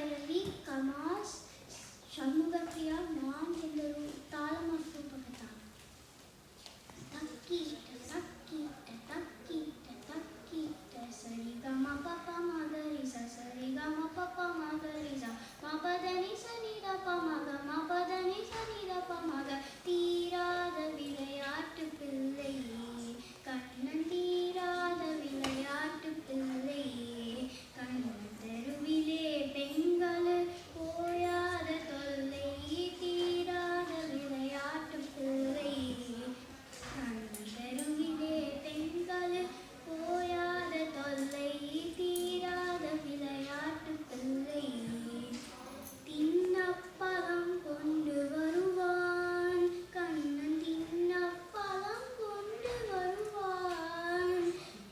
பைரவி கமாஸ் ஷண்முகப்பிரியா நான் எந்தொரு தாளமப்பு பகத்தான் தக்கீட்ட தக்கீட்ட தக்கீட்ட தக்கீட்ட சரிகம பப்ப மகரிச சரிகம பப்ப மகரிச மபதனி சனிதப மக மபதனி சனிதப மக தீராத விளையாட்டு பிள்ளை கண்ணன் தீராத விளையாட்டு பிள்ளை கண்ணன் தெருவிலே பெண்கள் போயாத தொல்லை தீராத விளையாட்டு பிள்ளை கண்ணன் தெருவிலே பெண்கள் போயாத தொல்லை தீராத விளையாட்டு பிள்ளை தின்னப்பழம் கொண்டு வருவான் கண்ணன் தின்னப்பழம் கொண்டு வருவான்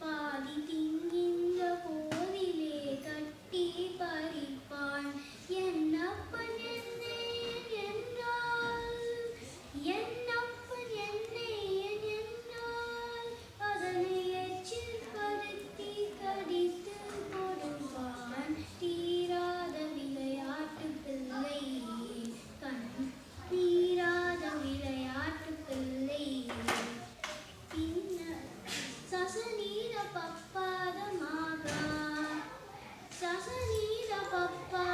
பாதி திங்கின்ற போதிலே கட்டி பறிப்பான் என்னப்பன் என்னை என்றால் என்னப்பன் என்னை என்றால் அதனை எச்சில் படுத்தி கடித்து கொடுப்பான் தீராத விளையாட்டு பிள்ளை கண் தீராத விளையாட்டு பிள்ளை சசநீர பப்பாத மாகா சசநீர பப்பா